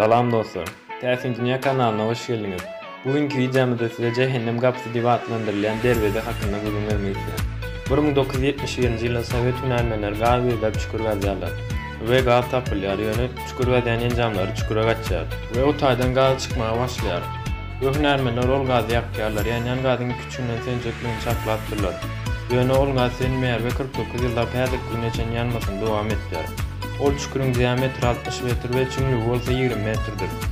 Salam dostlar. Täsin Dünya kanalyna hoş geldiniz. Bugünkü videomuzda size Cehennem Gapsy diye adlandırılan derbede hakkında bilgi vermek istiyorum. 1971 ýylda Sowet hünärmenler galy edip çukur gazýarlar we gal tapylýar, ýöne çukur gazýan enjamlary çukura gaçýar we o taýdan gal çykmaga başlaýar. Bu hünärmenler ol gazy ýakýarlar, ýani gazyň küçüğinden senjekligini çaplatdyrlar. Ýöne ol gazy senmeýär we 49 ýylda päzik güneçen ýanmasyny dowam etdirýär. Ol çukurun diametri 60 metr we çüňlügi bolsa 20 metrdir.